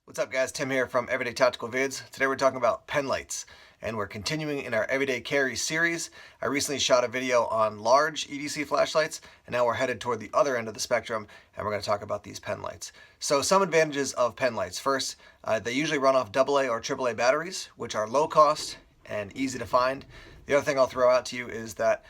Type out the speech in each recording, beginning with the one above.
What's up guys, Tim here from Everyday Tactical Vids. Today we're talking about pen lights and we're continuing in our Everyday Carry series. I recently shot a video on large EDC flashlights and now we're headed toward the other end of the spectrum and we're going to talk about these pen lights. So some advantages of pen lights. First, they usually run off AA or AAA batteries, which are low cost and easy to find. The other thing I'll throw out to you is that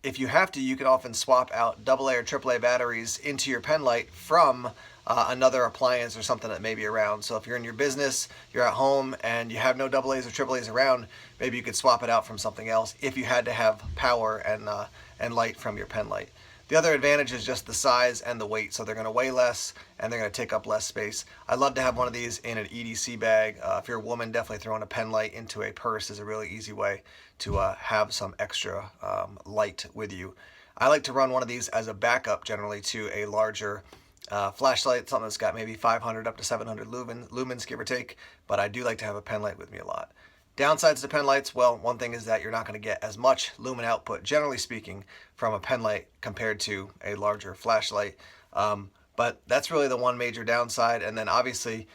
if you have to, you can often swap out AA or AAA batteries into your pen light from another appliance or something that may be around. So if you're in your business, you're at home, and you have no AA's or AAA's around, maybe you could swap it out from something else if you had to have power and light from your pen light. The other advantage is just the size and the weight. So they're going to weigh less and they're going to take up less space. I love to have one of these in an EDC bag. If you're a woman, definitely throwing a pen light into a purse is a really easy way to have some extra light with you. I like to run one of these as a backup generally to a larger flashlight, something that's got maybe 500 up to 700 lumens, give or take, but I do like to have a pen light with me a lot. Downsides to pen lights, well, one thing is that you're not going to get as much lumen output, generally speaking, from a pen light compared to a larger flashlight. But that's really the one major downside. And then obviously,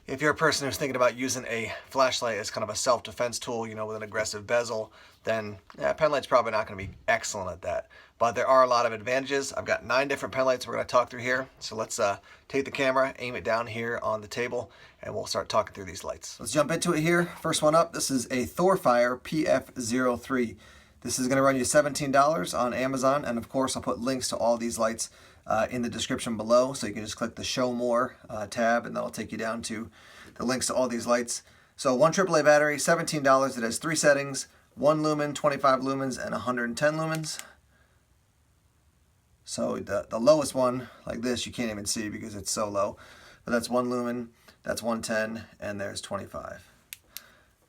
if you're a person who's thinking about using a flashlight as kind of a self-defense tool, you know, with an aggressive bezel, then pen light's probably not going to be excellent at that. But there are a lot of advantages. I've got 9 different pen lights we're going to talk through here. So let's take the camera, aim it down here on the table, and we'll start talking through these lights. Let's jump into it here. First one up, this is a Thor Fire PF03. This is going to run you $17 on Amazon, and of course I'll put links to all these lights in the description below, so you can just click the Show More tab, and that'll take you down to the links to all these lights. So one AAA battery, $17. It has 3 settings, 1 lumen, 25 lumens, and 110 lumens. So the lowest one, like this, you can't even see because it's so low. But that's 1 lumen, that's 110, and there's 25.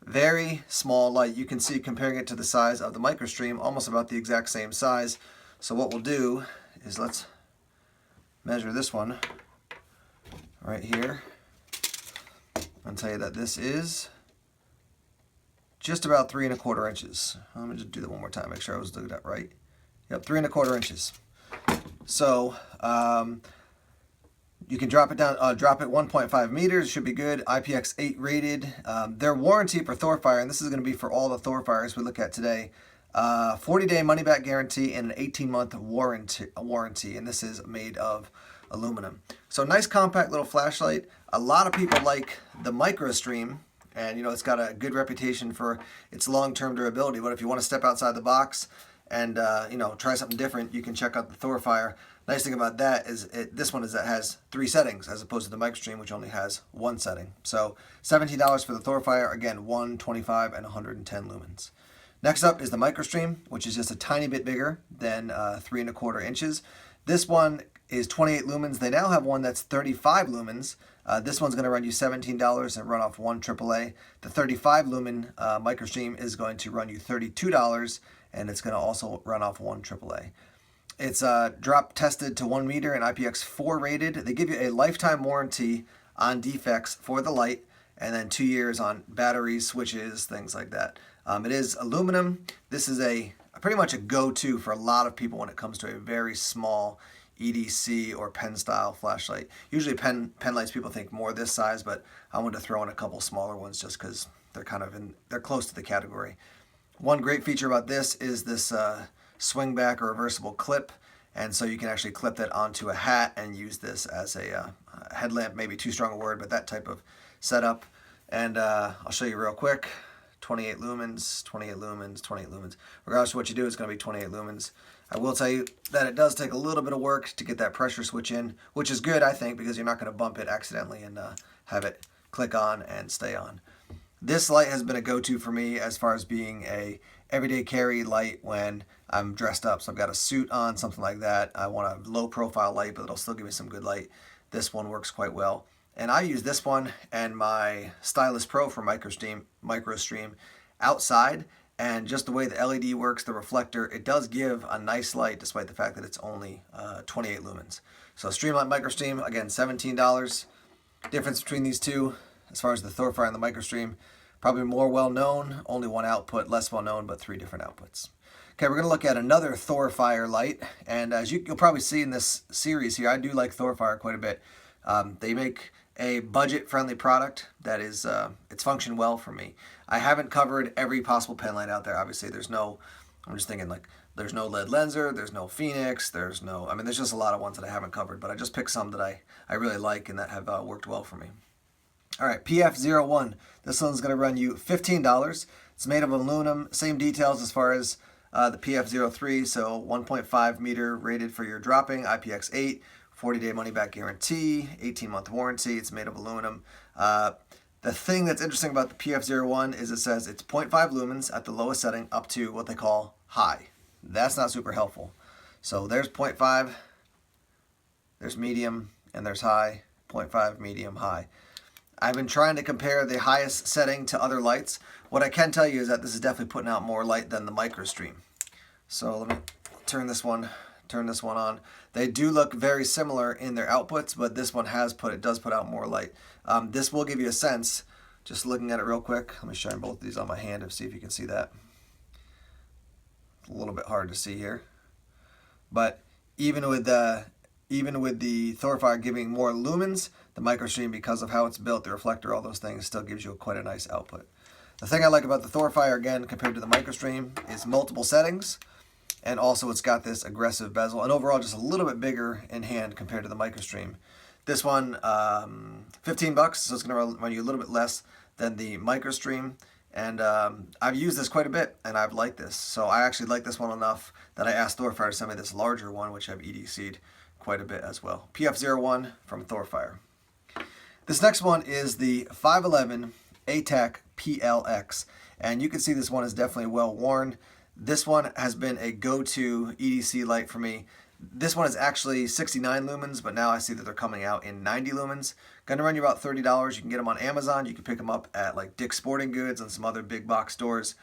Very small light. You can see, comparing it to the size of the MicroStream, almost about the exact same size. So what we'll do is let's measure this one right here and tell you that this is just about 3 1/4 inches. Let me just do that one more time, make sure I was looking at right. Yep, 3 1/4 inches. So you can drop it down, drop it 1.5 meters, should be good. IPX8 rated. Their warranty for Thor Fire, and this is going to be for all the Thor Fires we look at today, 40-day money-back guarantee and an 18-month warranty, and this is made of aluminum. So nice compact little flashlight. A lot of people like the MicroStream, and you know it's got a good reputation for its long-term durability. But if you want to step outside the box and you know, try something different, you can check out the Thor Fire. Nice thing about that is this one is that it has 3 settings as opposed to the MicroStream, which only has 1 setting. So $17 for the Thor Fire, again 1, 25, and 110 lumens. Next up is the MicroStream, which is just a tiny bit bigger than 3 1/4 inches. This one is 28 lumens. They now have one that's 35 lumens. This one's going to run you $17 and run off 1 AAA. The 35 lumen MicroStream is going to run you $32, and it's going to also run off 1 AAA. It's drop tested to 1 meter and IPX4 rated. They give you a lifetime warranty on defects for the light, and then 2 years on batteries, switches, things like that. It is aluminum. This is pretty much a go-to for a lot of people when it comes to a very small EDC or pen style flashlight. Usually pen lights people think more this size, but I wanted to throw in a couple smaller ones just because they're close to the category. One great feature about this is this swing back or reversible clip, and so you can actually clip that onto a hat and use this as a headlamp, maybe too strong a word, but that type of setup. And I'll show you real quick. 28 lumens, 28 lumens, 28 lumens. Regardless of what you do, it's going to be 28 lumens. I will tell you that it does take a little bit of work to get that pressure switch in, which is good, I think, because you're not going to bump it accidentally and have it click on and stay on. This light has been a go-to for me as far as being a everyday carry light when I'm dressed up. So I've got a suit on, something like that. I want a low profile light, but it'll still give me some good light. This one works quite well. And I use this one and my Stylus Pro for MicroStream outside, and just the way the LED works, the reflector, it does give a nice light despite the fact that it's only 28 lumens. So Streamlight MicroStream, again, $17. Difference between these two, as far as the Thor Fire and the MicroStream, probably more well-known, only 1 output, less well-known, but 3 different outputs. Okay, we're going to look at another Thor Fire light, and as you'll probably see in this series here, I do like Thor Fire quite a bit. They make a budget-friendly product that is, it's functioned well for me. I haven't covered every possible pen light out there. Obviously, there's no, I'm just thinking like, there's no lead lenser, there's no Phoenix, there's no, I mean, there's just a lot of ones that I haven't covered, but I just picked some that I really like and that have worked well for me. All right, PF01. This one's going to run you $15. It's made of aluminum. Same details as far as the PF03, so 1.5 meter rated for your dropping, IPX8, 40-day money-back guarantee, 18-month warranty. It's made of aluminum. The thing that's interesting about the PF01 is it says it's 0.5 lumens at the lowest setting up to what they call high. That's not super helpful. So there's 0.5, there's medium, and there's high. 0.5, medium, high. I've been trying to compare the highest setting to other lights. What I can tell you is that this is definitely putting out more light than the MicroStream. So let me turn this one on. They do look very similar in their outputs, but this one does put out more light. This will give you a sense, just looking at it real quick. Let me shine both of these on my hand and see if you can see that. It's a little bit hard to see here. But even with the Thor Fire giving more lumens, the MicroStream, because of how it's built, the reflector, all those things, still gives you quite a nice output. The thing I like about the Thor Fire, again, compared to the MicroStream, is multiple settings, and also it's got this aggressive bezel, and overall just a little bit bigger in hand compared to the MicroStream. This one, $15, so it's going to run you a little bit less than the MicroStream, and I've used this quite a bit, and I've liked this. So I actually like this one enough that I asked Thor Fire to send me this larger one, which I've EDC'd quite a bit as well. PF01 from Thor Fire. This next one is the 511 ATAC PLX, and you can see this one is definitely well worn. This one has been a go-to EDC light for me. This one is actually 69 lumens, but now I see that they're coming out in 90 lumens. Gonna run you about $30. You can get them on Amazon. You can pick them up at like Dick's Sporting Goods and some other big box stores.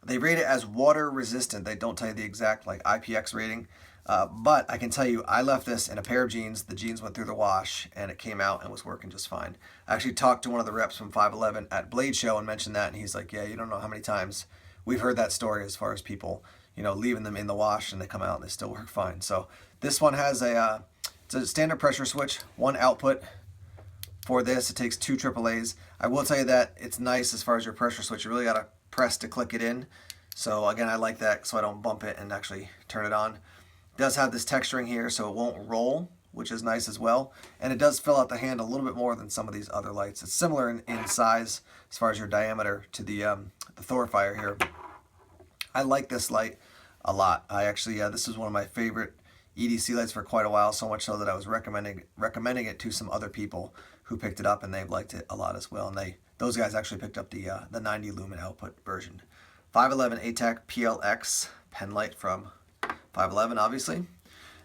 They rate it as water resistant. They don't tell you the exact like IPX rating. But I can tell you, I left this in a pair of jeans. The jeans went through the wash, and it came out and was working just fine. I actually talked to one of the reps from 511 at Blade Show and mentioned that, and he's like, yeah, you don't know how many times we've heard that story as far as people, you know, leaving them in the wash and they come out and they still work fine. So this one has it's a standard pressure switch, one output for this. It takes 2 AAAs. I will tell you that it's nice as far as your pressure switch. You really got to press to click it in. So again, I like that so I don't bump it and actually turn it on. It does have this texturing here, so it won't roll, which is nice as well. And it does fill out the hand a little bit more than some of these other lights. It's similar in size as far as your diameter to the Thor Fire here. I like this light a lot. I actually, this is one of my favorite EDC lights for quite a while, so much so that I was recommending it to some other people who picked it up, and they've liked it a lot as well. And those guys actually picked up the 90 lumen output version. 511 ATAC PLX pen light from 511, obviously.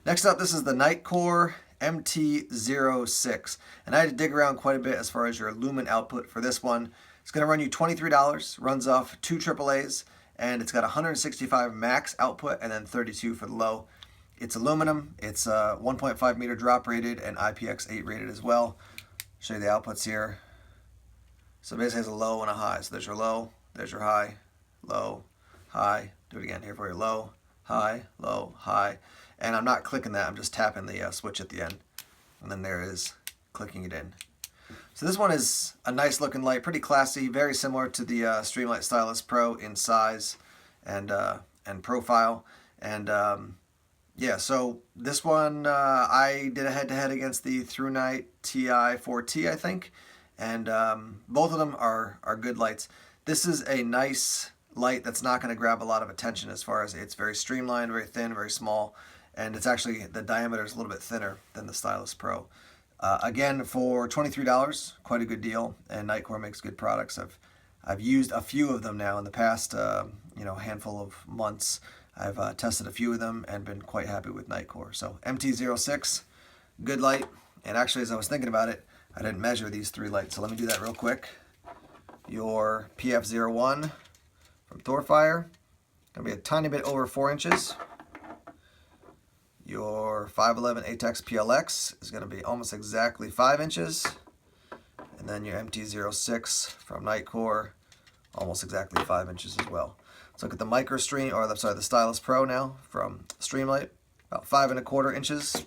Next up, this is the Nitecore MT06, and I had to dig around quite a bit as far as your lumen output for this one. It's going to run you $23, runs off 2 AAAs, and it's got 165 max output and then 32 for the low. It's aluminum, it's 1.5 meter drop rated and IPX8 rated as well. Show you the outputs here. So basically it has a low and a high. So there's your low, there's your high, low, high. Do it again here for your low, high, low, high. And I'm not clicking that, I'm just tapping the switch at the end. And then there it is, clicking it in. So this one is a nice looking light, pretty classy, very similar to the Streamlight Stylus Pro in size and profile. And yeah, so this one I did a head-to-head against the Thrunite Ti3 T, I think. And both of them are good lights. This is a nice light that's not going to grab a lot of attention as far as it's very streamlined, very thin, very small. And it's actually, the diameter is a little bit thinner than the Stylus Pro. Again, for $23, quite a good deal, and Nitecore makes good products. I've used a few of them now in the past, handful of months. I've tested a few of them and been quite happy with Nitecore. So MT06, good light. And actually, as I was thinking about it, I didn't measure these 3 lights. So let me do that real quick. Your PF01 from Thor Fire, gonna be a tiny bit over 4 inches. Your 511 ATAC PLX is going to be almost exactly 5 inches. And then your MT06 from Nitecore, almost exactly 5 inches as well. Let's look at the MicroStream, or the Stylus Pro now from Streamlight, about 5 1/4 inches.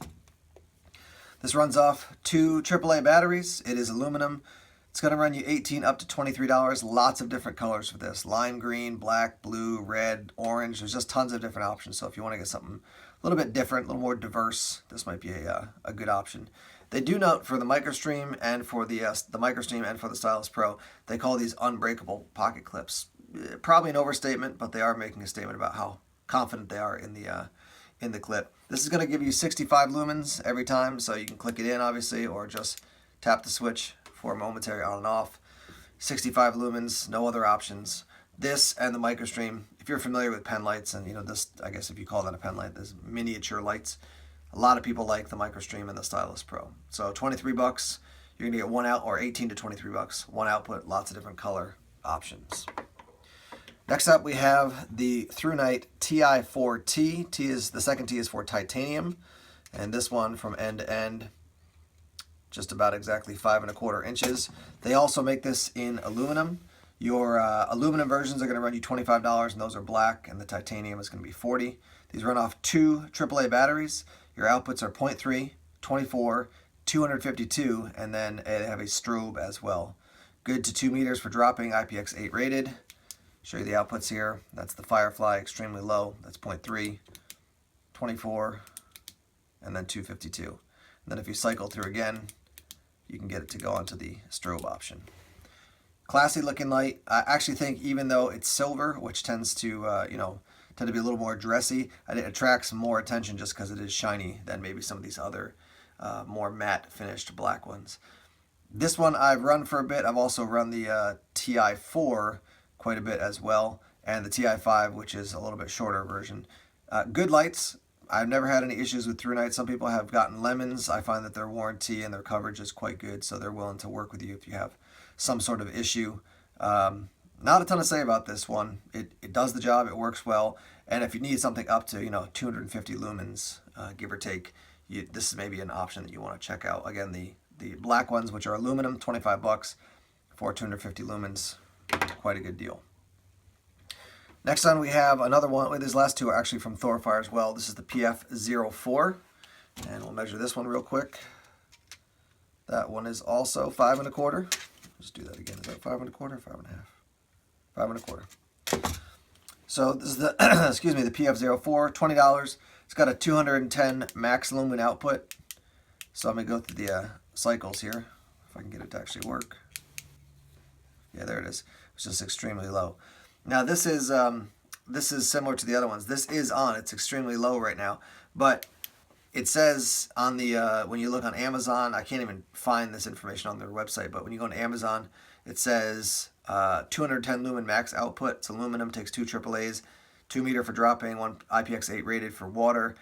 This runs off 2 AAA batteries. It is aluminum. It's going to run you $18 up to $23. Lots of different colors for this. Lime green, black, blue, red, orange. There's just tons of different options. So if you want to get something a little bit different, a little more diverse, this might be a good option. They do note for the MicroStream and for the MicroStream and for the Stylus Pro, they call these unbreakable pocket clips. Probably an overstatement, but they are making a statement about how confident they are in the clip. This is going to give you 65 lumens every time, so you can click it in, obviously, or just tap the switch for momentary on and off. 65 lumens, no other options. This and the MicroStream, if you're familiar with pen lights, and this, I guess if you call that a pen light, there's miniature lights. A lot of people like the MicroStream and the Stylus Pro. So 23 bucks, you're gonna get 1 out, or 18 to 23 bucks, 1 output, lots of different color options. Next up, we have the Thrunite Ti3 T. The second T is for titanium, and this one from end to end, just about exactly 5 1/4 inches. They also make this in aluminum. Your aluminum versions are going to run you $25, and those are black, and the titanium is going to be $40. These run off 2 AAA batteries. Your outputs are 0.3, 24, 252, and then they have a strobe as well. Good to 2 meters for dropping, IPX8 rated. Show you the outputs here. That's the Firefly, extremely low. That's 0.3, 24, and then 252. And then if you cycle through again, you can get it to go onto the strobe option. Classy looking light. I actually think even though it's silver, which tends to tend to be a little more dressy, it attracts more attention just because it is shiny than maybe some of these other more matte finished black ones. This one I've run for a bit. I've also run the Ti4 quite a bit as well, and the Ti5, which is a little bit shorter version. Good lights. I've never had any issues with Thrunite. Some people have gotten lemons. I find that their warranty and their coverage is quite good, so they're willing to work with you if you have some sort of issue. Not a ton to say about this one. It does the job. It works well. And if you need something up to 250 lumens, give or take, this is maybe an option that you want to check out. Again, the black ones, which are aluminum, 25 bucks for 250 lumens. Quite a good deal. Next on we have another one. These last two are actually from Thor Fire as well. This is the PF04, and we'll measure this one real quick. That one is also 5 1/4. Let's do that again. Is that 5 1/4? 5 1/2. 5 1/4. So this is the excuse me, the PF04, $20. It's got a 210 max lumen output. So I'm gonna go through the cycles here, if I can get it to actually work. Yeah, there it is. It's just extremely low. Now this is similar to the other ones. This is on. It's extremely low right now, but it says on the when you look on Amazon, I can't even find this information on their website, but when you go on Amazon, it says 210 lumen max output. It's aluminum, takes 2 AAAs, 2 meter for dropping, 1 IPX8 rated for water,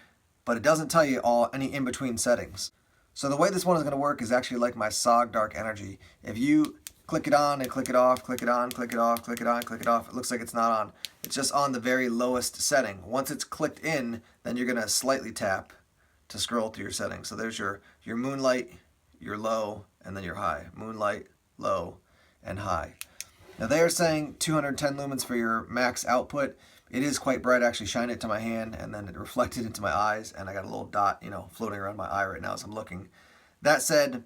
but it doesn't tell you any in-between settings. So the way this one is going to work is actually like my SOG Dark Energy. If you click it on and click it off, click it on, click it off, click it on, click it off, it looks like it's not on. It's just on the very lowest setting. Once it's clicked in, then you're going to slightly tap to scroll through your settings. So there's your moonlight, your low, and then your high. Moonlight, low, and high. Now they are saying 210 lumens for your max output. It is quite bright. I actually shined it to my hand, and then it reflected into my eyes, and I got a little dot, floating around my eye right now as I'm looking. That said,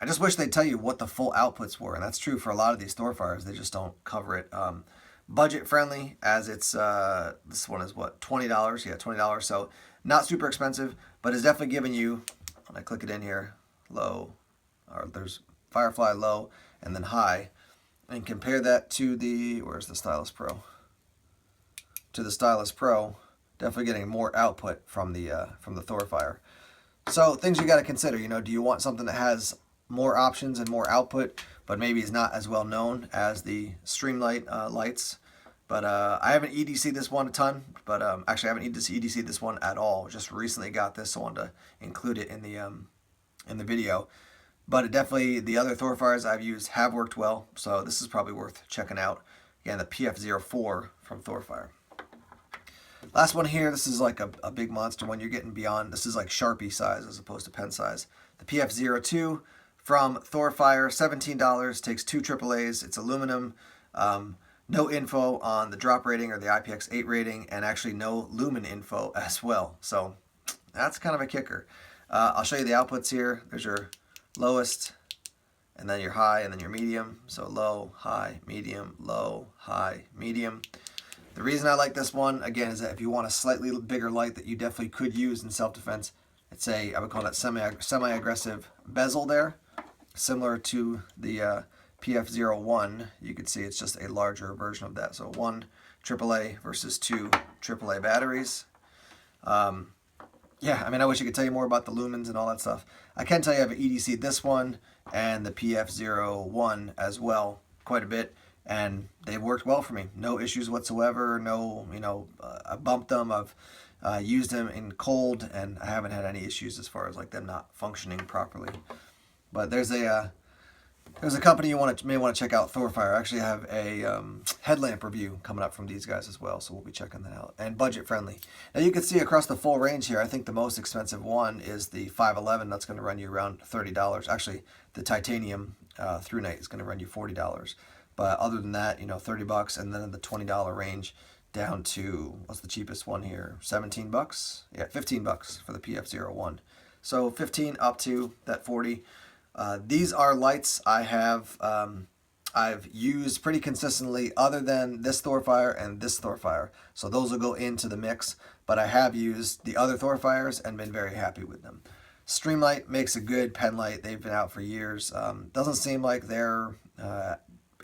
I just wish they'd tell you what the full outputs were, and that's true for a lot of these Thor Fires. They just don't cover it. Budget friendly, as it's this one is what, $20? Yeah, $20. So not super expensive, but it's definitely giving you, when I click it in here, low, or there's Firefly low and then high, and compare that to the where's the Stylus Pro? To the Stylus Pro, definitely getting more output from the Thor Fire. So things you got to consider. Do you want something that has more options and more output, but maybe is not as well known as the Streamlight lights? But I haven't EDC this one a ton, but actually I haven't EDC this one at all. Just recently got this, so I wanted to include it in the video. But it definitely, the other Thor Fires I've used have worked well, so this is probably worth checking out. Again, the PF04 from Thor Fire. Last one here, this is like a big monster one. You're getting beyond, this is like Sharpie size as opposed to pen size. The PF02 from Thor Fire, $17, takes 2 AAAs, it's aluminum. No info on the drop rating or the IPX8 rating, and actually no lumen info as well. So that's kind of a kicker. I'll show you the outputs here. There's your lowest, and then your high, and then your medium. So low, high, medium, low, high, medium. The reason I like this one, again, is that if you want a slightly bigger light that you definitely could use in self-defense, it's a, I would call that semi-aggressive bezel there, similar to the PF01. You can see it's just a larger version of that. So 1 AAA versus 2 AAA batteries. Yeah, I mean, I wish I could tell you more about the lumens and all that stuff. I can tell you I have an EDC this one and the PF01 as well, quite a bit, and they've worked well for me. No issues whatsoever. No, I bumped them. I've used them in cold, and I haven't had any issues as far as like them not functioning properly. But there's a company you may want to check out, Thorfire. I actually have a headlamp review coming up from these guys as well, so we'll be checking that out. And budget friendly. Now you can see across the full range here, I think the most expensive one is the 511. That's going to run you around $30. Actually, the titanium Thrunite is going to run you $40. But other than that, $30, and then in the $20 range down to, what's the cheapest one here? $17? Yeah, $15 for the PF01. So 15 up to that 40. These are lights I have I've used pretty consistently, other than this Thorfire and this Thorfire. So those will go into the mix, but I have used the other Thorfires and been very happy with them. Streamlight makes a good pen light. They've been out for years. Doesn't seem like they're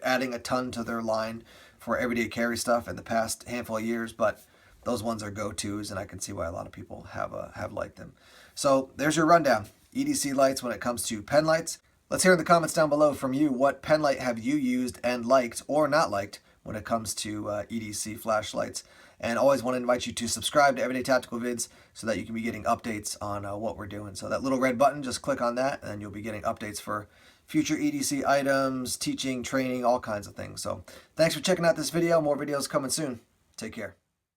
adding a ton to their line for everyday carry stuff in the past handful of years, but those ones are go-tos, and I can see why a lot of people have liked them. So there's your rundown. EDC lights when it comes to pen lights. Let's hear in the comments down below from you, what pen light have you used and liked or not liked when it comes to EDC flashlights. And always want to invite you to subscribe to Everyday Tactical Vids so that you can be getting updates on what we're doing. So that little red button, just click on that, and you'll be getting updates for future EDC items, teaching, training, all kinds of things. So thanks for checking out this video. More videos coming soon. Take care.